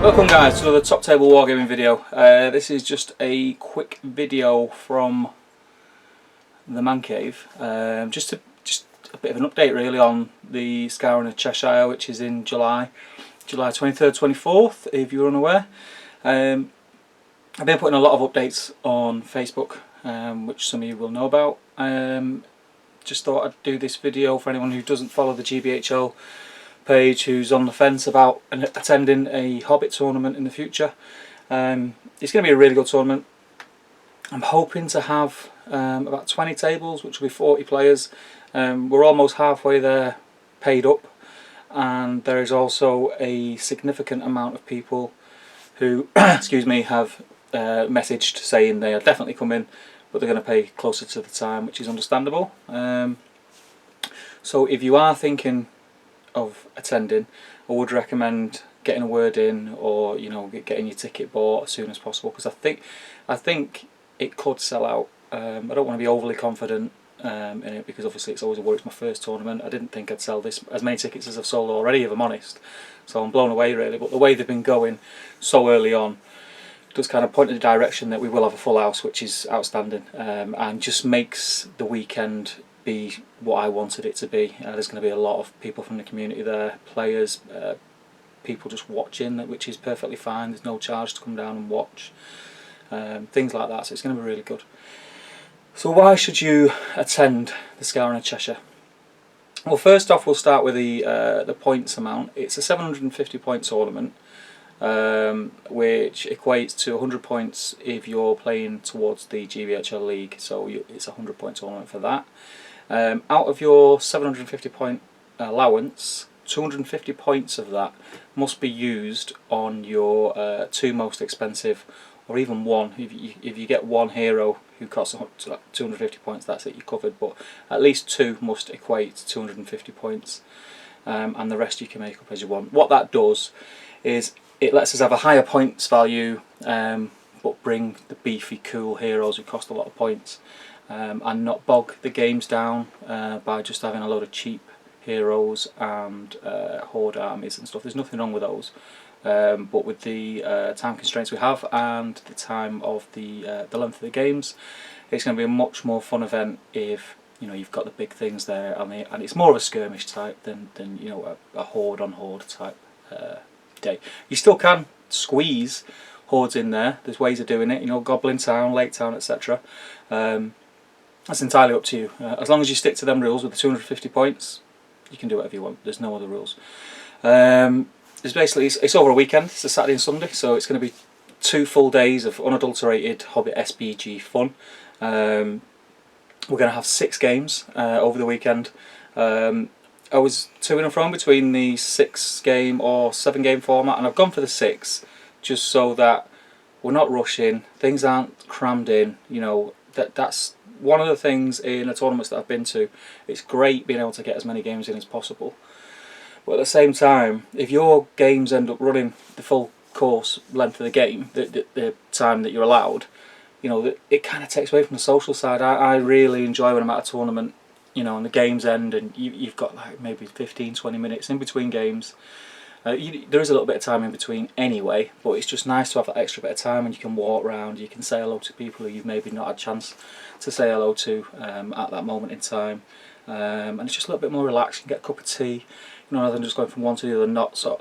Welcome guys to another top table wargaming video. This is just a quick video from the man cave, just a bit of an update really on the Scouring of Cheshire, which is in July 23rd, 24th if you're unaware. I've been putting a lot of updates on Facebook, which some of you will know about. Just thought I'd do this video for anyone who doesn't follow the GBHL page, who's on the fence about attending a Hobbit tournament in the future. It's going to be a really good tournament. I'm hoping to have about 20 tables, which will be 40 players. We're almost halfway there paid up, and there is also a significant amount of people who excuse me, have messaged saying they are definitely coming, but they're going to pay closer to the time, which is understandable. So if you are thinking of attending, I would recommend getting a word in, or getting your ticket bought as soon as possible, because I think it could sell out. I don't want to be overly confident in it, because obviously it's always a worry. It's my first tournament. I didn't think I'd sell as many tickets as I've sold already, if I'm honest, so I'm blown away really. But the way they've been going so early on does kind of point in the direction that we will have a full house, which is outstanding, and just makes the weekend be what I wanted it to be. There's going to be a lot of people from the community there, players, people just watching, which is perfectly fine. There's no charge to come down and watch, things like that, so it's going to be really good. So why should you attend the Scouring of Cheshire? Well, first off, we'll start with the points amount. It's a 750 point tournament, which equates to 100 points if you're playing towards the GBHL League, so it's a 100 point tournament for that. Out of your 750 point allowance, 250 points of that must be used on your two most expensive, or even one. If you get one hero who costs 250 points, that's it, you're covered, but at least two must equate to 250 points, and the rest you can make up as you want. What that does is it lets us have a higher points value, but bring the beefy cool heroes who cost a lot of points, and not bog the games down by just having a load of cheap heroes and horde armies and stuff. There's nothing wrong with those, but with the time constraints we have and the time of the length of the games, it's going to be a much more fun event if you've got the big things there, and it's more of a skirmish type than a horde on horde type day. You still can squeeze hordes in there. There's ways of doing it, Goblin Town, Lake Town, etc. That's entirely up to you. As long as you stick to them rules with the 250 points, you can do whatever you want. There's no other rules. It's over a weekend. It's a Saturday and Sunday, so it's going to be 2 full days of unadulterated Hobbit SBG fun. We're going to have 6 games over the weekend. I was to and fro between the 6 game or 7 game format, and I've gone for the 6 just so that we're not rushing, things aren't crammed in. That's one of the things in the tournaments that I've been to. It's great being able to get as many games in as possible, but at the same time, if your games end up running the full course length of the game, the time that you're allowed, it kind of takes away from the social side. I really enjoy when I'm at a tournament, and the games end and you've got like maybe 15-20 minutes in between games. There is a little bit of time in between anyway, but it's just nice to have that extra bit of time, and you can walk around, you can say hello to people who you've maybe not had a chance to say hello to at that moment in time, and it's just a little bit more relaxed. You can get a cup of tea, rather than just going from one to the other.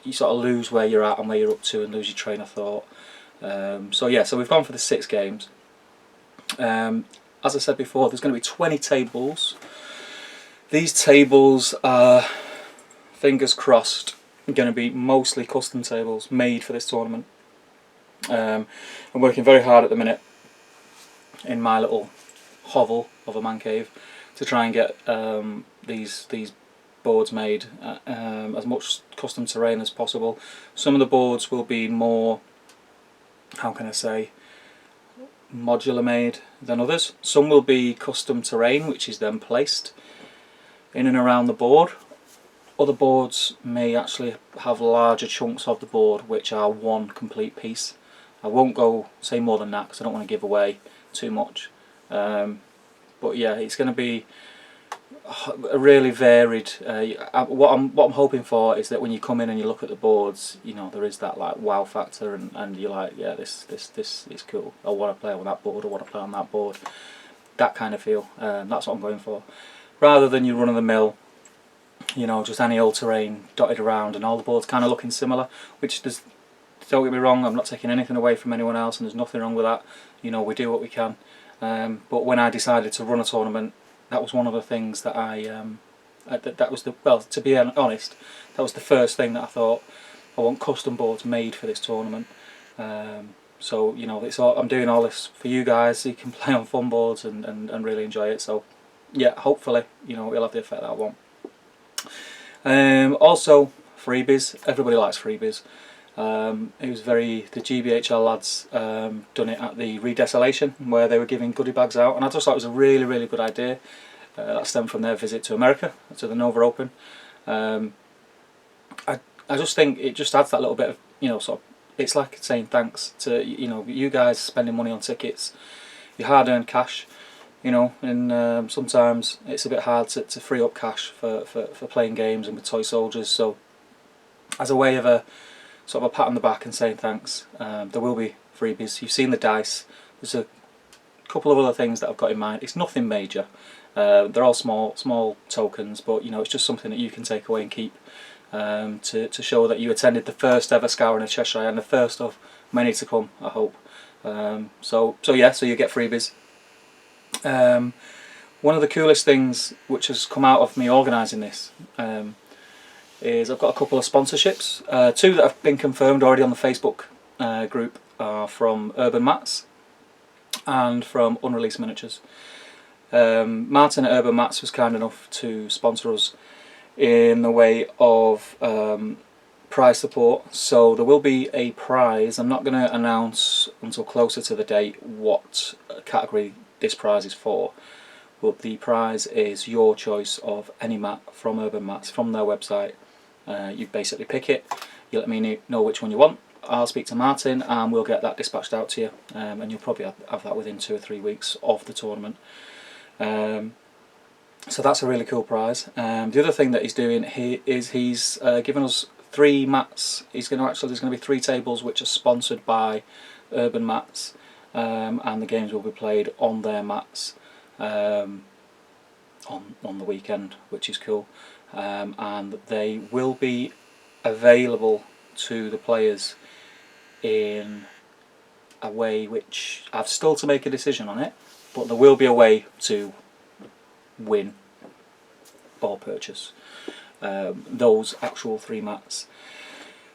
You sort of lose where you're at and where you're up to, and lose your train of thought. So we've gone for the 6 games. As I said before, there's going to be 20 tables. These tables are, fingers crossed, going to be mostly custom tables made for this tournament. I'm working very hard at the minute in my little hovel of a man cave to try and get these boards made, as much custom terrain as possible. Some of the boards will be more, how can I say, modular made than others. Some will be custom terrain, which is then placed in and around the board. Other boards may actually have larger chunks of the board which are one complete piece. I won't say more than that because I don't want to give away too much. But yeah, it's going to be a really varied. What I'm hoping for is that when you come in and you look at the boards, you know, there is that like wow factor, and you're like, yeah, this is cool. I want to play on that board. I want to play on that board. That kind of feel. That's what I'm going for, rather than your run of the mill, you know, just any old terrain dotted around and all the boards kind of looking similar. Which does, don't get me wrong, I'm not taking anything away from anyone else, and there's nothing wrong with that. You know, we do what we can. But when I decided to run a tournament, that was one of the things that that was the, well, to be honest, that was the first thing that I thought, I want custom boards made for this tournament. So, you know, it's all, I'm doing all this for you guys so you can play on fun boards and really enjoy it. So yeah, hopefully, you know, it'll have the effect that I want. Also, freebies. Everybody likes freebies. It was the GBHL lads done it at the Redesolation, where they were giving goodie bags out, and I just thought it was a really, really good idea. That stemmed from their visit to America, to the Nova Open. I just think it just adds that little bit of, you know, sort of, it's like saying thanks to, you know, you guys spending money on tickets, your hard-earned cash, you know, and sometimes it's a bit hard to free up cash for playing games and with toy soldiers. So as a way of a sort of a pat on the back and saying thanks, there will be freebies. You've seen the dice. There's a couple of other things that I've got in mind. It's nothing major. They're all small tokens, but you know, it's just something that you can take away and keep to show that you attended the first ever Scouring of Cheshire, and the first of many to come, I hope. So yeah, so you get freebies. One of the coolest things which has come out of me organising this is I've got a couple of sponsorships. Two that have been confirmed already on the Facebook group are from Urban Mats and from Unreleased Miniatures. Martin at Urban Mats was kind enough to sponsor us in the way of prize support, so there will be a prize. I'm not going to announce until closer to the date what category this prize is for, but the prize is your choice of any mat from Urban Mats, from their website. You basically pick it, you let me know which one you want, I'll speak to Martin and we'll get that dispatched out to you, and you'll probably have that within 2 or 3 weeks of the tournament. So that's a really cool prize. The other thing that he's doing is he's given us 3 mats. There's going to be 3 tables which are sponsored by Urban Mats, and the games will be played on their mats on the weekend, which is cool. And they will be available to the players in a way which I've still to make a decision on it, but there will be a way to win or purchase those actual 3 mats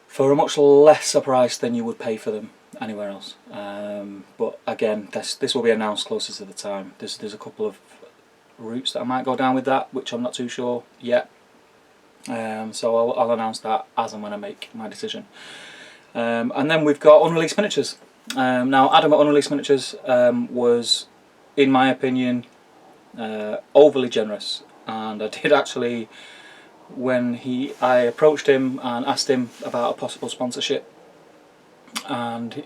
for a much lesser price than you would pay for them anywhere else. But again, this will be announced closer to the time. There's a couple of routes that I might go down with that, which I'm not too sure yet. So I'll announce that as and when I make my decision. And then we've got Unreleased Miniatures. Now Adam at Unreleased Miniatures was, in my opinion, overly generous, and I did actually, when I approached him and asked him about a possible sponsorship, and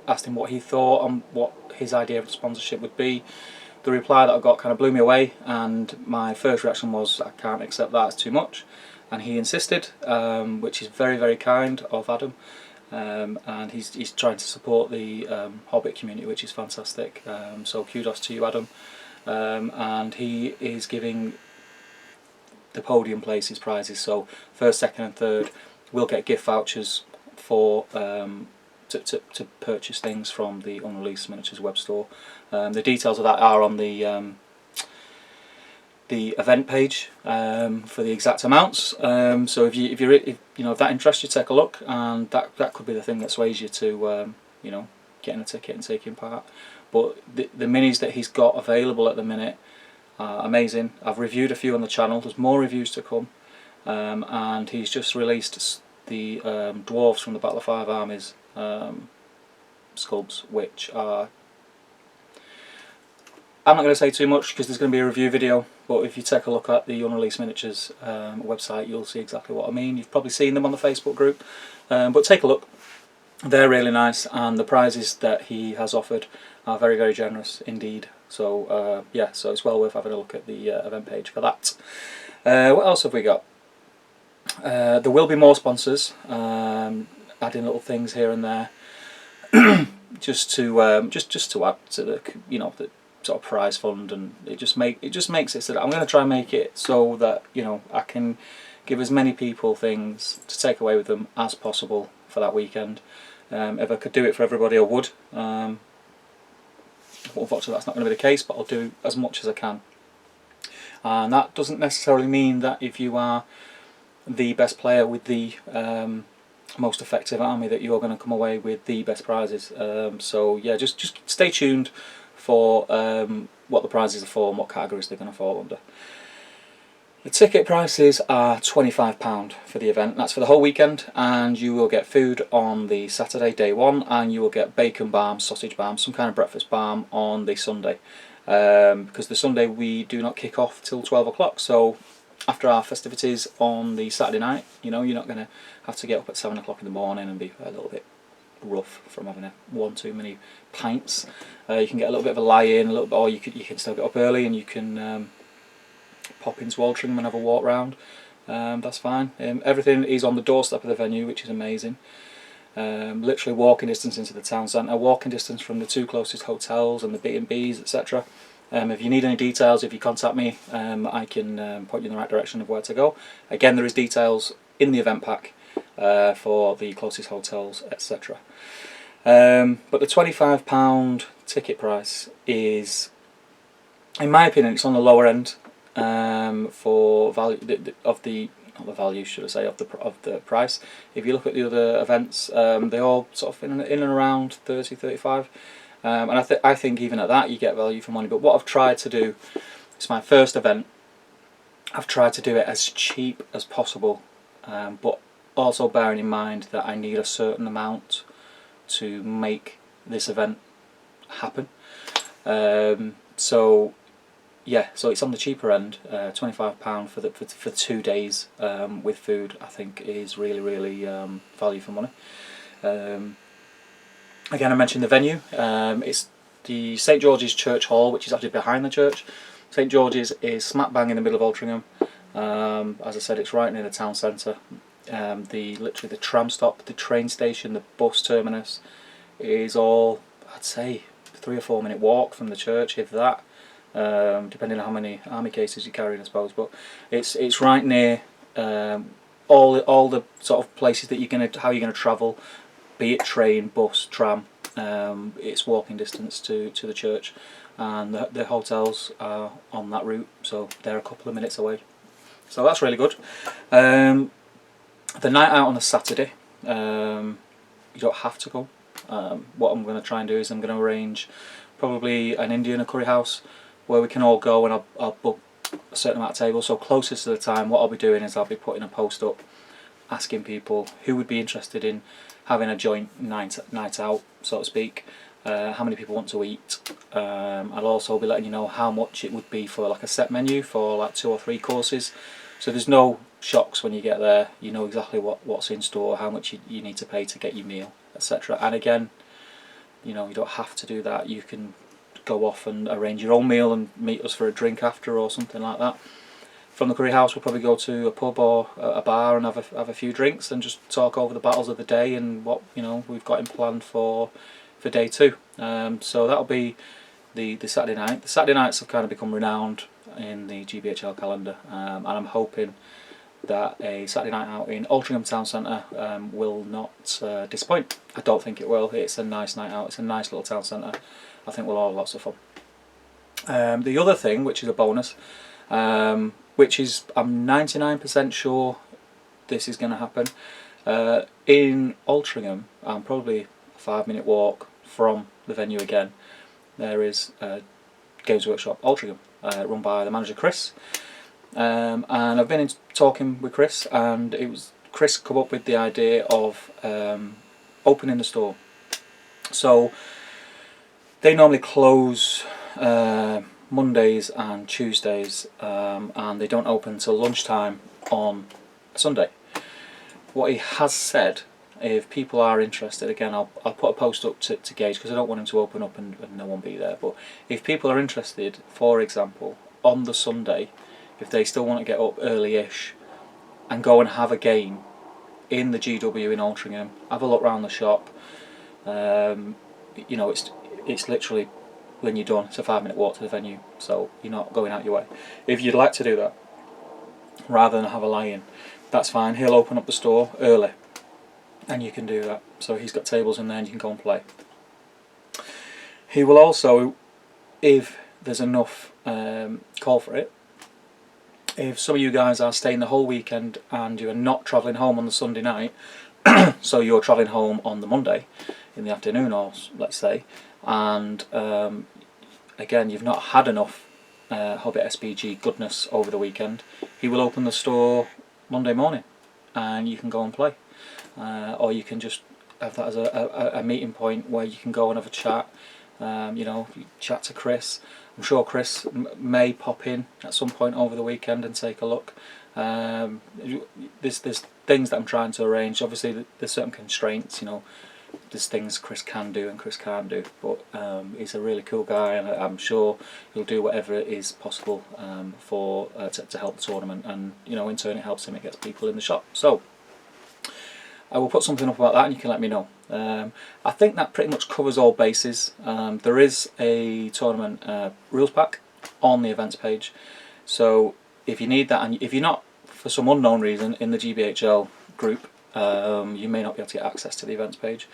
asked him what he thought and what his idea of sponsorship would be, the reply that I got kind of blew me away, and my first reaction was, I can't accept that, it's too much. And he insisted, which is very, very kind of Adam, and he's trying to support the Hobbit community, which is fantastic. So kudos to you, Adam. And he is giving the podium places prizes, so first, second and third will get gift vouchers for to purchase things from the Unreleased Miniatures web store. The details of that are on the event page for the exact amounts. So if that interests you, take a look, and that could be the thing that sways you to getting a ticket and taking part. But the minis that he's got available at the minute are amazing. I've reviewed a few on the channel. There's more reviews to come, and he's just released the dwarves from the Battle of Five Armies sculpts, which are, I'm not going to say too much because there's going to be a review video, but if you take a look at the Unreleased Miniatures website, you'll see exactly what I mean. You've probably seen them on the Facebook group, but take a look. They're really nice, and the prizes that he has offered are very, very generous indeed. So yeah, so it's well worth having a look at the event page for that. What else have we got? There will be more sponsors, adding little things here and there, just to just to add to the the sort of prize fund, and it just makes it so that I'm going to try and make it so that I can give as many people things to take away with them as possible for that weekend. If I could do it for everybody, I would. Unfortunately, that's not going to be the case, but I'll do as much as I can. And that doesn't necessarily mean that if you are the best player with the most effective army that you're going to come away with the best prizes. So yeah, just stay tuned for what the prizes are for and what categories they're going to fall under. The ticket prices are £25 for the event. That's for the whole weekend, and you will get food on the Saturday, day one, and you will get bacon barm, sausage barm, some kind of breakfast barm on the Sunday. Because the Sunday we do not kick off till 12 o'clock, so after our festivities on the Saturday night, you're not going to have to get up at 7 o'clock in the morning and be a little bit rough from having one too many pints. You can get a little bit of a lie-in, or you can still get up early and you can pop into Altrincham and have a walk round. That's fine. Everything is on the doorstep of the venue, which is amazing. Literally walking distance into the town centre, walking distance from the 2 closest hotels and the B&Bs, etc. If you need any details, if you contact me, I can point you in the right direction of where to go. Again, there is details in the event pack for the closest hotels, etc. But the £25 ticket price is, in my opinion, it's on the lower end for value of the not the value, should I say, of the price. If you look at the other events, they all sort of in and around 30, 35. And I think even at that you get value for money. But what I've tried to do, it's my first event, I've tried to do it as cheap as possible, but also bearing in mind that I need a certain amount to make this event happen. So yeah, so it's on the cheaper end. £25 for 2 days with food, I think is really value for money. Again, I mentioned the venue. It's the St George's Church Hall, which is actually behind the church. St George's is smack bang in the middle of Altrincham. As I said, it's right near the town centre. Literally the tram stop, the train station, the bus terminus is all, I'd say, 3 or 4 minute walk from the church, if that. Depending on how many army cases you're carrying, I suppose. But it's right near all the sort of places that how you're gonna travel, be it train, bus, tram. It's walking distance to the church, and the hotels are on that route, so they're a couple of minutes away. So that's really good. The night out on a Saturday, you don't have to go. What I'm going to try and do is I'm going to arrange probably an Indian or curry house where we can all go, and I'll book a certain amount of tables. So closest to the time, what I'll be doing is I'll be putting a post up asking people who would be interested in having a joint night out, so to speak, how many people want to eat. I'll also be letting you know how much it would be for like a set menu for like 2 or 3 courses, so there's no shocks when you get there. You know exactly what's in store, how much you need to pay to get your meal, etc. And again, you don't have to do that. You can go off and arrange your own meal and meet us for a drink after or something like that. From the curry house, we'll probably go to a pub or a bar and have a few drinks and just talk over the battles of the day and what we've got in plan for day 2. So that'll be the Saturday night. The Saturday nights have kind of become renowned in the GBHL calendar, and I'm hoping that a Saturday night out in Altrincham Town Centre will not disappoint. I don't think it will. It's a nice night out. It's a nice little town centre. I think we'll all have lots of fun. The other thing, which is a bonus, which is I'm 99% sure this is going to happen, in Altrincham, and probably a 5-minute walk from the venue again, there is Games Workshop Altrincham, run by the manager Chris. And I've been talking with Chris, and it was Chris come up with the idea of opening the store. So they normally close Mondays and Tuesdays, and they don't open till lunchtime on a Sunday. What he has said if people are interested, again I'll put a post up to gauge, because I don't want him to open up and no one be there, but if people are interested, for example, on the Sunday, if they still want to get up early-ish and go and have a game in the GW in Altrincham, have a look around the shop, you know, it's literally, when you're done, it's a 5-minute walk to the venue, so you're not going out your way. If you'd like to do that, rather than have a lie-in, that's fine. He'll open up the store early and you can do that. So he's got tables in there and you can go and play. He will also, if there's enough call for it, if some of you guys are staying the whole weekend and you're not travelling home on the Sunday night, so you're travelling home on the Monday in the afternoon, or let's say, and again you've not had enough Hobbit SBG goodness over the weekend, he will open the store Monday morning and you can go and play, or you can just have that as a meeting point where you can go and have a chat. You know, chat to Chris. I'm sure Chris may pop in at some point over the weekend and take a look. There's things that I'm trying to arrange. Obviously there's certain constraints, you know, there's things Chris can do and Chris can't do, but he's a really cool guy, and I'm sure he'll do whatever is possible to help the tournament, and you know, in turn it helps him, it gets people in the shop. So I will put something up about that and you can let me know. I think that pretty much covers all bases. There is a tournament rules pack on the events page, so if you need that, and if you're not, for some unknown reason, in the GBHL group, you may not be able to get access to the events page,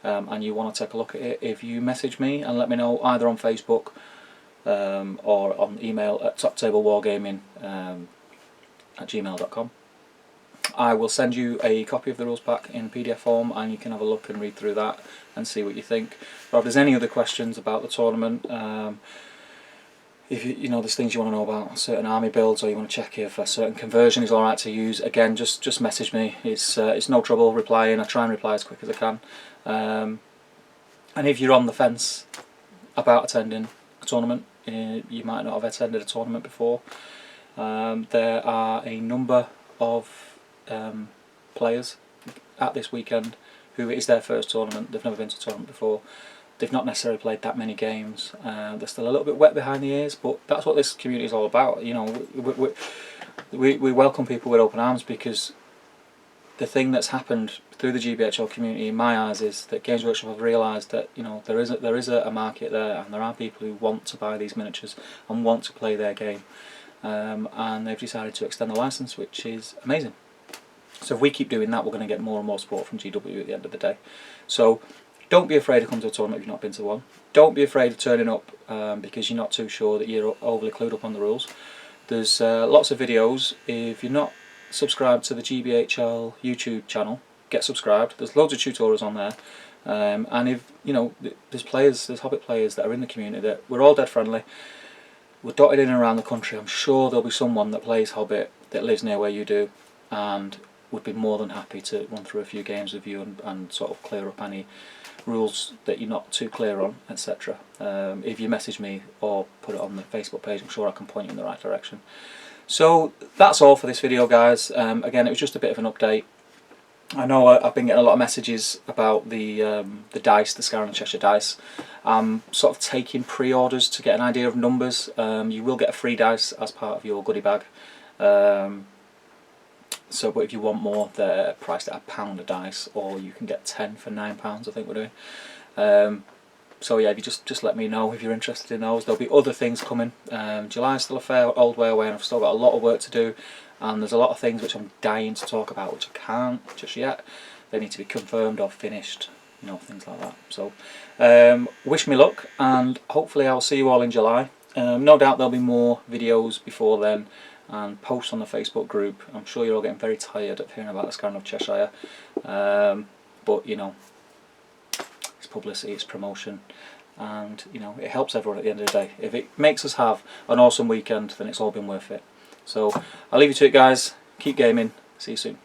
and you want to take a look at it, if you message me and let me know either on Facebook or on email at toptablewargaming@gmail.com, I will send you a copy of the rules pack in PDF form and you can have a look and read through that and see what you think. Or if there's any other questions about the tournament, if you know there's things you want to know about certain army builds, or you want to check if a certain conversion is alright to use, again just message me. It's no trouble replying. I try and reply as quick as I can. And if you're on the fence about attending a tournament, you might not have attended a tournament before, there are a number of players at this weekend who it is their first tournament. They've never been to a tournament before. They've not necessarily played that many games. They're still a little bit wet behind the ears, but that's what this community is all about. You know, we welcome people with open arms, because the thing that's happened through the GBHL community, in my eyes, is that Games Workshop have realised that, you know, there is a market there, and there are people who want to buy these miniatures and want to play their game, and they've decided to extend the licence, which is amazing. So if we keep doing that, we're going to get more and more support from GW at the end of the day. So don't be afraid to come to a tournament if you've not been to one. Don't be afraid of turning up because you're not too sure that you're overly clued up on the rules. There's lots of videos. If you're not subscribed to the GBHL YouTube channel, get subscribed. There's loads of tutorials on there. And if you know, there's Hobbit players that are in the community that we're all dead friendly. We're dotted in and around the country. I'm sure there'll be someone that plays Hobbit that lives near where you do, and would be more than happy to run through a few games with you and sort of clear up any rules that you're not too clear on, etc. If you message me or put it on the Facebook page, I'm sure I can point you in the right direction. So that's all for this video, guys. Again, it was just a bit of an update. I know I've been getting a lot of messages about the dice, the Scouring of Che-Shire dice. I'm sort of taking pre-orders to get an idea of numbers. You will get a free dice as part of your goodie bag. But if you want more, they're priced at £1 a dice, or you can get 10 for £9, I think we're doing. So yeah, if you just let me know if you're interested in those. There'll be other things coming. July's still a fair old way away, and I've still got a lot of work to do, and there's a lot of things which I'm dying to talk about which I can't just yet. They need to be confirmed or finished, you know, things like that. So wish me luck, and hopefully I'll see you all in July. No doubt there'll be more videos before then, and posts on the Facebook group. I'm sure you're all getting very tired of hearing about the Scouring of Che-Shire, but you know, it's publicity, it's promotion, and you know, it helps everyone at the end of the day. If it makes us have an awesome weekend, then it's all been worth it. So I'll leave you to it, guys. Keep gaming. See you soon.